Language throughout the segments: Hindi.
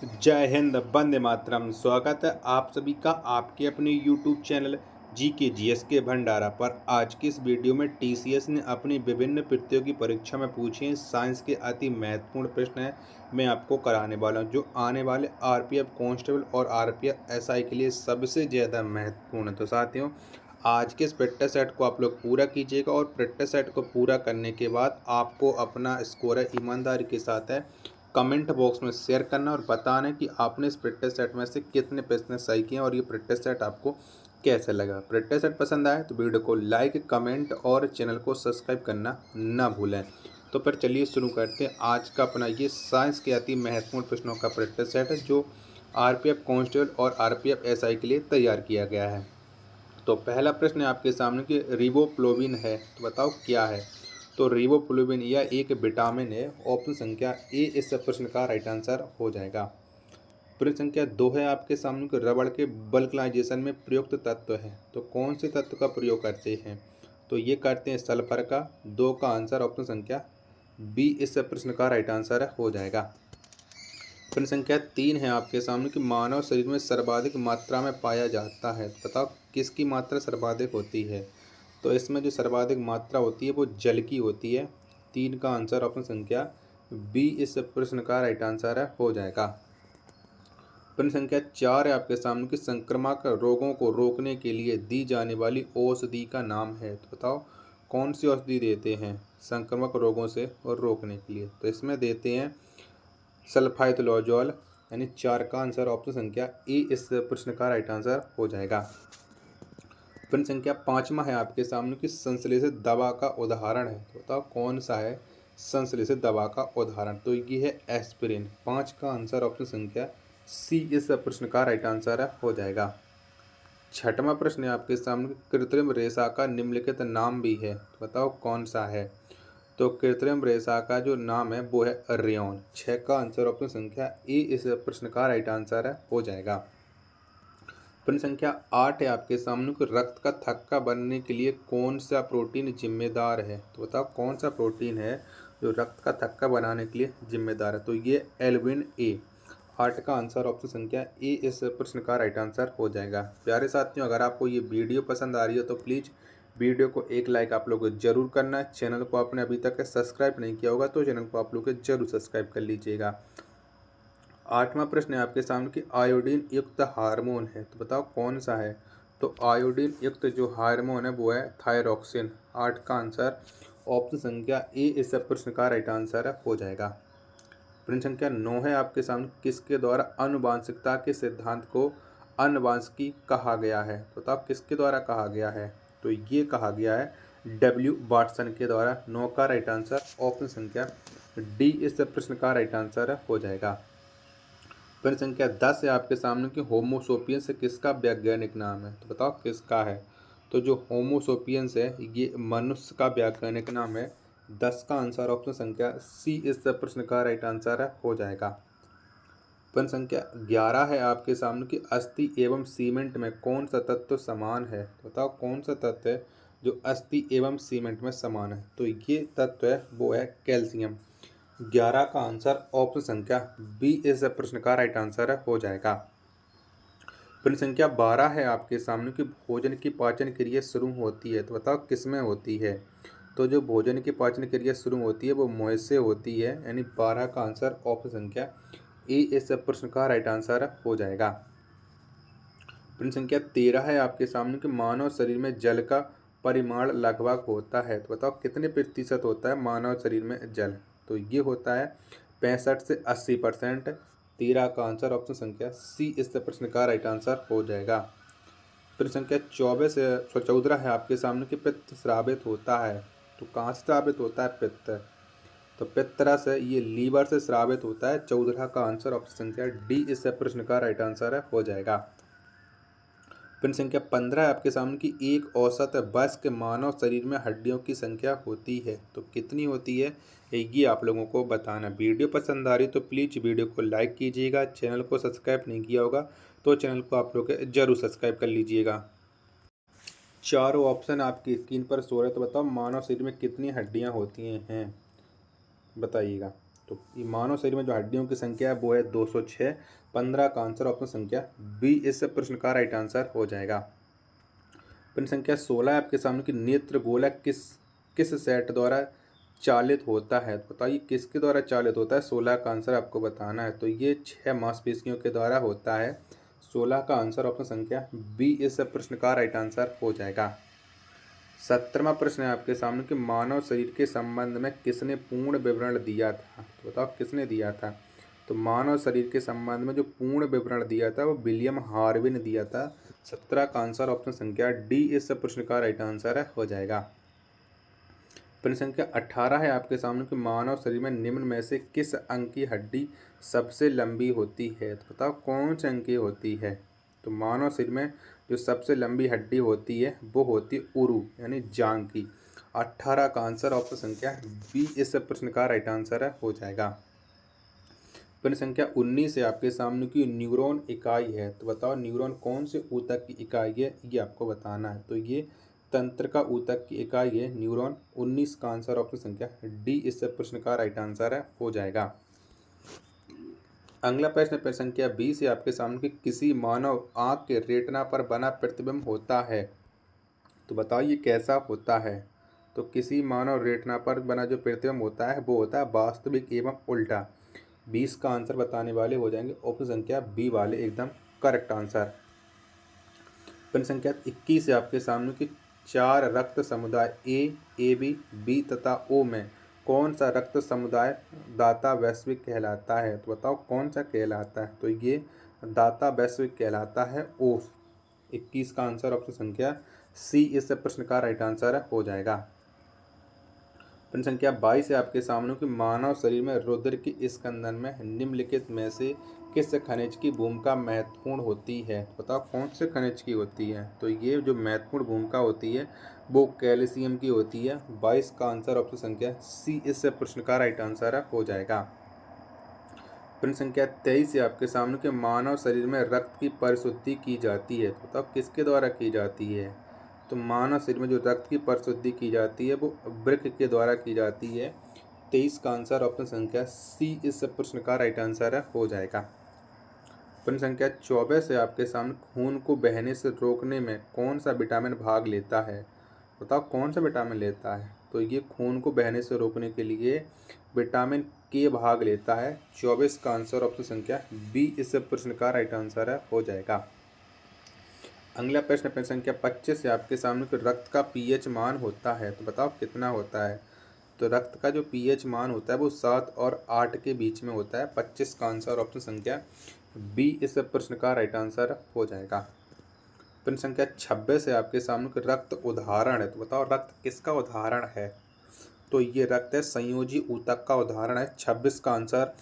जय हिंद, वंदे मातरम। स्वागत है आप सभी का आपके अपने यूट्यूब चैनल जीके जीएस के भंडारा पर। आज की इस वीडियो में टीसीएस ने अपनी विभिन्न प्रतियोगी परीक्षा में पूछे साइंस के अति महत्वपूर्ण प्रश्न है मैं आपको कराने वाला हूं, जो आने वाले आरपीएफ कांस्टेबल और आरपीएफ एसआई के लिए सबसे ज़्यादा महत्वपूर्ण है। तो साथियों, आज के इस प्रैक्टिस सेट को आप लोग पूरा कीजिएगा और प्रैक्टिस सेट को पूरा करने के बाद आपको अपना स्कोर ईमानदारी के साथ है कमेंट बॉक्स में शेयर करना और बताना कि आपने इस प्रैक्टिस सेट में से कितने प्रश्न सही किए और ये प्रैक्टिस सेट आपको कैसे लगा। प्रैक्टिस सेट पसंद आए तो वीडियो को लाइक, कमेंट और चैनल को सब्सक्राइब करना ना भूलें। तो फिर चलिए शुरू करते हैं आज का अपना ये साइंस के अति महत्वपूर्ण प्रश्नों का प्रैक्टिस सेट है, जो आरपीएफ कांस्टेबल और आरपीएफ एसआई के लिए तैयार किया गया है। तो पहला प्रश्न है आपके सामने कि रिबोफ्लोविन है, तो बताओ क्या है। तो रिबोफ्लोविन यह एक विटामिन है। ऑप्शन संख्या ए इस प्रश्न का राइट आंसर हो जाएगा। प्रश्न संख्या 2 है आपके सामने कि रबड़ के वल्कनाइजेशन में प्रयुक्त तत्व है, तो कौन से तत्व का प्रयोग करते हैं। तो ये करते हैं सल्फर का। 2 का आंसर ऑप्शन संख्या बी इस प्रश्न का राइट आंसर हो जाएगा। प्रश्न संख्या 3 है आपके सामने कि मानव शरीर में सर्वाधिक मात्रा में पाया जाता है, तो बताओ किसकी मात्रा सर्वाधिक होती है। तो इसमें जो सर्वाधिक मात्रा होती है वो जल की होती है। 3 का आंसर ऑप्शन संख्या बी इस प्रश्न का राइट आंसर हो जाएगा। प्रश्न संख्या 4 है आपके सामने कि संक्रामक रोगों को रोकने के लिए दी जाने वाली औषधि का नाम है, तो बताओ कौन सी औषधि देते हैं संक्रामक रोगों से और रोकने के लिए। तो इसमें देते हैं सल्फाइथोलोजोल, यानी 4 का आंसर ऑप्शन संख्या ए इस प्रश्न का राइट आंसर हो जाएगा। प्रश्न संख्या 5वां है आपके सामने कि संश्लेषित दवा का उदाहरण है, तो बताओ कौन सा है संश्लेषित दवा का उदाहरण। तो ये है एस्पिरिन। 5 का आंसर ऑप्शन संख्या सी इस प्रश्न का राइट आंसर हो जाएगा। 6वां प्रश्न है आपके सामने कृत्रिम रेशा का निम्नलिखित नाम भी है, तो बताओ कौन सा है। तो कृत्रिम रेशा का जो नाम है वो है रेयॉन। 6 का आंसर ऑप्शन संख्या ए इस प्रश्न का राइट आंसर हो जाएगा। प्रश्न संख्या 8 है आपके सामने कि रक्त का थक्का बनने के लिए कौन सा प्रोटीन जिम्मेदार है, तो बताओ कौन सा प्रोटीन है जो रक्त का थक्का बनाने के लिए जिम्मेदार है। तो ये एल्ब्यूमिन ए। 8 का आंसर ऑप्शन संख्या ए इस प्रश्न का राइट आंसर हो जाएगा। प्यारे साथियों, अगर आपको ये वीडियो पसंद आ रही हो तो प्लीज़ वीडियो को एक लाइक आप लोग जरूर करना। चैनल को आपने अभी तक सब्सक्राइब नहीं किया होगा तो चैनल को आप लोग जरूर सब्सक्राइब कर लीजिएगा। 8वां प्रश्न है आपके सामने कि आयोडीन युक्त हार्मोन है, तो बताओ कौन सा है। तो आयोडीन युक्त जो हार्मोन है वो है थायरॉक्सिन। 8 का आंसर ऑप्शन संख्या ए इस प्रश्न का राइट आंसर हो जाएगा। प्रश्न संख्या 9 है आपके सामने किसके द्वारा आनुवांशिकता के सिद्धांत को आनुवांशिकी कहा गया है, तो बताओ किसके द्वारा कहा गया है। तो ये कहा गया है डब्ल्यू वाटसन के द्वारा। 9 का राइट आंसर ऑप्शन संख्या डी इस प्रश्न का राइट आंसर हो जाएगा। प्रश्न संख्या 10 है आपके सामने कि होमोसोपियंस किसका वैज्ञानिक नाम है, तो बताओ किसका है। तो जो होमोसोपियंस है ये मनुष्य का वैज्ञानिक नाम है। 10 का आंसर ऑप्शन संख्या सी इस प्रश्न का राइट आंसर हो जाएगा। प्रश्न संख्या 11 है आपके सामने कि अस्थि एवं सीमेंट में कौन सा तत्व समान है, तो बताओ कौन सा तत्व है जो अस्थि एवं सीमेंट में समान है। तो ये तत्व है वो है कैल्शियम। 11 का आंसर ऑप्शन संख्या बी इस प्रश्न का राइट आंसर हो जाएगा। प्रश्न संख्या 12 है आपके सामने कि भोजन की पाचन क्रिया शुरू होती है, तो बताओ किसमें होती है। तो जो भोजन की पाचन क्रिया शुरू होती है वो मुंह से होती है, यानी 12 का आंसर ऑप्शन संख्या ए इस प्रश्न का राइट आंसर हो जाएगा। प्रश्न संख्या 13 है आपके सामने कि मानव शरीर में जल का परिमाण लगभग होता है, तो बताओ कितने प्रतिशत होता है मानव शरीर में जल। तो ये होता है 65 से 80%। 13 का आंसर ऑप्शन संख्या सी इस प्रश्न का राइट आंसर हो जाएगा। प्रश्न संख्या 14 है आपके सामने कि पित्त स्रावित होता है, तो कहाँ से स्रावित होता है पित्त। तो पित्त रस है ये लीवर से स्रावित होता है। 14 का आंसर ऑप्शन संख्या डी इस प्रश्न का राइट आंसर हो जाएगा। प्रश्न संख्या 15 है आपके सामने कि एक औसत वयस्क मानव शरीर में हड्डियों की संख्या होती है, तो कितनी होती है ये आप लोगों को बताना। वीडियो पसंद आ रही तो प्लीज़ वीडियो को लाइक कीजिएगा। चैनल को सब्सक्राइब नहीं किया होगा तो चैनल को आप लोग जरूर सब्सक्राइब कर लीजिएगा। चारों ऑप्शन आपकी स्क्रीन पर शो रहे, तो बताओ मानव शरीर में कितनी हड्डियाँ होती हैं बताइएगा। तो ये मानव शरीर में जो हड्डियों की संख्या है वो है 206। 15 का आंसर ऑप्शन संख्या बी इस प्रश्न का राइट आंसर हो जाएगा। प्रश्न संख्या 16 आपके सामने की नेत्र गोलक किस किस सेट द्वारा चालित होता है। तो बताइए किसके द्वारा चालित होता है। 16 का आंसर आपको बताना है। तो ये 6 मांसपेशियों के द्वारा होता है। 16 का आंसर ऑप्शन संख्या बी इस प्रश्न का राइट आंसर हो जाएगा। 17वां प्रश्न है आपके सामने कि मानव शरीर के संबंध में किसने पूर्ण विवरण दिया था। तो बताओ किसने दिया था। तो मानव शरीर के संबंध में जो पूर्ण विवरण दिया था वो विलियम हार्वे ने दिया था। 17 का आंसर ऑप्शन संख्या डी इस प्रश्न का राइट आंसर हो जाएगा। प्रश्न संख्या 18 है आपके सामने कि मानव शरीर में निम्न में से किस अंग की हड्डी सबसे लंबी होती है। तो बताओ कौन से अंग की होती है। तो मानव शरीर में जो सबसे लंबी हड्डी होती है वो होती है उरु यानी जांग की। 18 का आंसर ऑप्शन संख्या बी इस प्रश्न का राइट आंसर हो जाएगा। प्रश्न संख्या 19 है आपके सामने की न्यूरॉन इकाई है। तो बताओ न्यूरॉन कौन से ऊतक की इकाई है ये आपको बताना है। तो ये तंत्र का ऊतक की इकाई है न्यूरॉन। 19 का आंसर ऑप्शन संख्या डी इस प्रश्न का राइट आंसर हो जाएगा। अगला प्रश्न प्रश्न संख्या 20 है आपके सामने कि किसी मानव आंख के रेटिना पर बना प्रतिबिंब होता है। तो बताइए कैसा होता है। तो किसी मानव रेटिना पर बना जो प्रतिबिंब होता है वो होता है वास्तविक एवं उल्टा। 20 का आंसर बताने वाले हो जाएंगे ऑप्शन संख्या बी वाले एकदम करेक्ट आंसर। प्रश्न संख्या 21 है आपके सामने कि 4 रक्त समुदाय ए बी बी तथा ओ में कौन सा रक्त समुदाय दाता वैश्विक कहलाता है। तो बताओ कौन सा कहलाता है। तो ये दाता वैश्विक कहलाता है ओ। 21 का आंसर ऑप्शन संख्या सी इस प्रश्न का राइट आंसर हो जाएगा। प्रश्न संख्या 22 है आपके सामने कि मानव शरीर में रुधिर के स्कंदन में निम्नलिखित में से किस खनिज की भूमिका महत्वपूर्ण होती है। बताओ कौन से खनिज की होती है। तो ये जो महत्वपूर्ण भूमिका होती है वो कैल्शियम की होती है। 22 का आंसर ऑप्शन संख्या सी इस प्रश्न का राइट आंसर हो जाएगा। प्रश्न संख्या 23 है आपके सामने कि मानव शरीर में रक्त की परिशुद्धि की जाती है। तो बताओ किसके द्वारा की जाती है। तो मानव शरीर में जो रक्त की परिशुद्धि की जाती है वो वृक्क के द्वारा की जाती है। 23 का आंसर ऑप्शन संख्या सी इस प्रश्न का राइट आंसर हो जाएगा। प्रश्न संख्या 24 है आपके सामने खून को बहने से रोकने में कौन सा विटामिन भाग लेता है। बताओ कौन सा विटामिन लेता है। तो ये खून को बहने से रोकने के लिए विटामिन के भाग लेता है। 24 का आंसर ऑप्शन संख्या बी इस प्रश्न का राइट आंसर हो जाएगा। अगला प्रश्न प्रश्न संख्या 25 है आपके सामने कि रक्त का पीएच मान होता है। तो बताओ कितना होता है। तो रक्त का जो पीएच मान होता है वो 7 और 8 के बीच में होता है। 25 का आंसर ऑप्शन संख्या बी इस प्रश्न का राइट आंसर हो जाएगा। प्रश्न संख्या 26 है आपके सामने कि रक्त उदाहरण है। तो बताओ रक्त किसका उदाहरण है। तो ये रक्त है संयोजी ऊतक का उदाहरण है। 26 का आंसर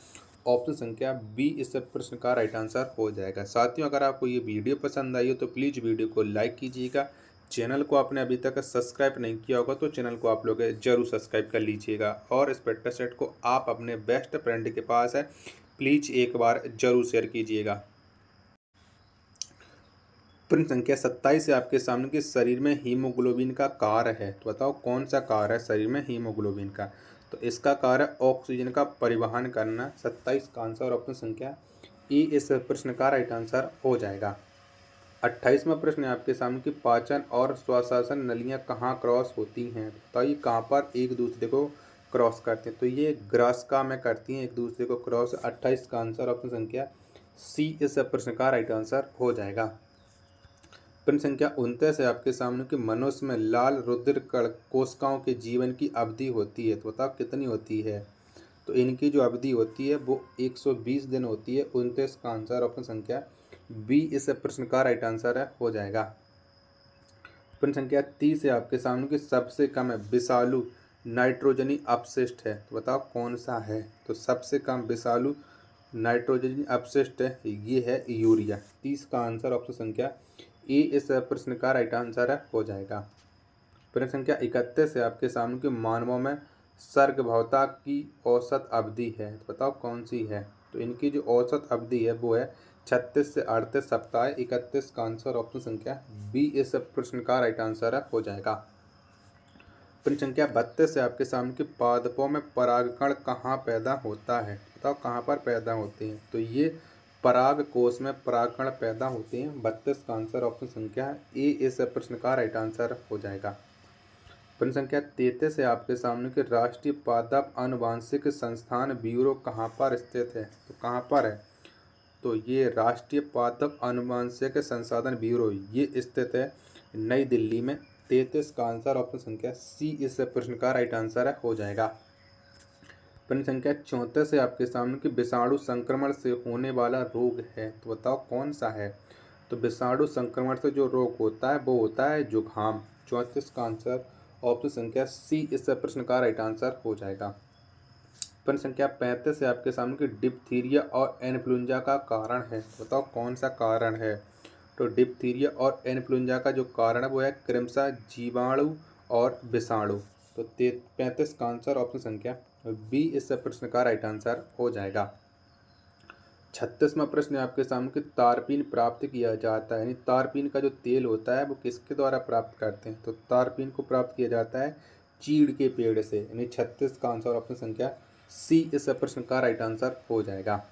ऑप्शन संख्या बी इस प्रश्न का राइट आंसर हो जाएगा। साथियों अगर आपको ये वीडियो पसंद आई हो तो प्लीज़ वीडियो को लाइक कीजिएगा। चैनल को आपने अभी तक सब्सक्राइब नहीं किया होगा तो चैनल को आप लोग जरूर सब्सक्राइब कर लीजिएगा और इस पेट सेट को आप अपने बेस्ट फ्रेंड के पास है प्लीज़ एक बार जरूर शेयर कीजिएगा। प्रश्न संख्या 27 है आपके सामने कि शरीर में हीमोग्लोबिन का कार्य है। तो बताओ कौन सा कार्य है शरीर में हीमोग्लोबिन का। तो इसका कार्य ऑक्सीजन का परिवहन करना। 27 का आंसर ऑप्शन संख्या ई इस प्रश्न का राइट आंसर हो जाएगा। 28वां प्रश्न है आपके सामने कि पाचन और श्वसन नलियाँ कहाँ क्रॉस होती हैं। बताइए कहाँ पर एक दूसरे को क्रॉस करते हैं। तो ये ग्रासका में करती हैं एक दूसरे को क्रॉस। 28 का आंसर ऑप्शन संख्या सी इस प्रश्न का राइट आंसर हो जाएगा। प्रश्न संख्या 29 है आपके सामने कि मनुष्य में लाल रुधिर कण कोशिकाओं के जीवन की अवधि होती है। तो बताओ कितनी होती है। तो इनकी जो अवधि होती है वो 120 दिन होती है। 29 का आंसर ऑप्शन संख्या बी इस प्रश्न का राइट आंसर हो जाएगा। प्रश्न संख्या 30 है आपके सामने कि सबसे कम विषालु नाइट्रोजनी अपशिष्ट है। तो बताओ कौन सा है। तो सबसे कम विषालु नाइट्रोजनी अपशिष्ट ये है यूरिया। 30 का आंसर ऑप्शन संख्या ए इस प्रश्न का राइट आंसर हो जाएगा। प्रश्न संख्या 31 है आपके सामने कि मानवों में सर्गभवता की औसत अवधि है। तो बताओ कौन सी है। तो इनकी जो औसत अवधि है वो है 36 से 38 सप्ताह। 31 का आंसर ऑप्शन संख्या बी इस प्रश्न का राइट आंसर हो जाएगा। प्रश्न संख्या 32 है आपके सामने कि पादपों में परागकण कहाँ पैदा होता है। बताओ कहाँ पर पैदा होते हैं। तो ये पराग कोश में परागकण पैदा होते हैं। 32 का आंसर ऑप्शन संख्या ए इस प्रश्न का राइट आंसर हो जाएगा। प्रश्न संख्या 33 है आपके सामने कि राष्ट्रीय पादप आनुवांशिक संस्थान ब्यूरो कहाँ पर स्थित है। तो कहाँ पर है। तो ये राष्ट्रीय पादप आनुवांशिक संसाधन ब्यूरो ये स्थित है नई दिल्ली में। 33 का आंसर ऑप्शन संख्या सी इस प्रश्न का राइट आंसर हो जाएगा। प्रश्न संख्या 34 है आपके सामने कि विषाणु संक्रमण से होने वाला रोग है। तो बताओ कौन सा है। तो विषाणु संक्रमण से जो रोग होता है वो होता है जुखाम। 34 का आंसर ऑप्शन संख्या सी इस प्रश्न का राइट आंसर हो जाएगा। प्रश्न संख्या 35 है आपके सामने कि डिप्थीरिया और इन्फ्लुएंजा का कारण है। बताओ कौन सा कारण है। तो डिप्थीरिया और इन्फ्लुएंजा का जो कारण है वो है क्रमशः जीवाणु और विषाणु। तो 35 का आंसर ऑप्शन संख्या बी इस प्रश्न का राइट आंसर हो जाएगा। 36वां प्रश्न है आपके सामने कि तारपीन प्राप्त किया जाता है, यानी तारपीन का जो तेल होता है वो किसके द्वारा प्राप्त करते हैं। तो तारपीन को प्राप्त किया जाता है चीड़ के पेड़ से, यानी 36 का आंसर ऑप्शन संख्या सी इस प्रश्न का राइट आंसर हो जाएगा।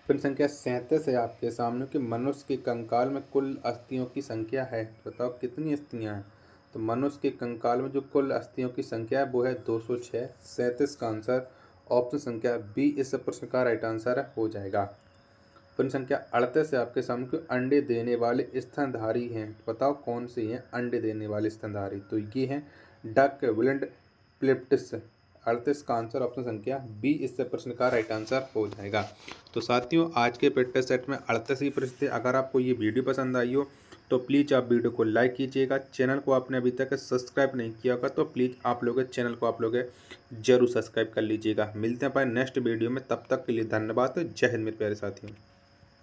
प्रश्न संख्या 37 है आपके सामने कि मनुष्य के कंकाल में कुल अस्थियों की संख्या है। बताओ कितनी अस्थियां हैं। तो मनुष्य के कंकाल में जो कुल अस्थियों की संख्या है वो है 206। 37 का आंसर ऑप्शन संख्या बी इस प्रश्न का राइट आंसर हो जाएगा। प्रश्न संख्या 38 है आपके सामने कि अंडे देने वाले स्तनधारी हैं। बताओ कौन से हैं अंडे देने वाले स्तनधारी। तो ये हैं डक विलेंट प्लिप्टिस। 38 का आंसर ऑप्शन संख्या बी इस प्रश्न का राइट आंसर हो जाएगा। तो साथियों आज के प्रैक्टिस सेट में 38 ही प्रश्न थे। अगर आपको ये वीडियो पसंद आई हो तो प्लीज़ आप वीडियो को लाइक कीजिएगा। चैनल को आपने अभी तक सब्सक्राइब नहीं किया होगा तो प्लीज़ आप लोग चैनल को आप लोग जरूर सब्सक्राइब कर लीजिएगा। मिलते हैं अपने नेक्स्ट वीडियो में, तब तक के लिए धन्यवाद। जय हिंद मेरे प्यारे साथियों।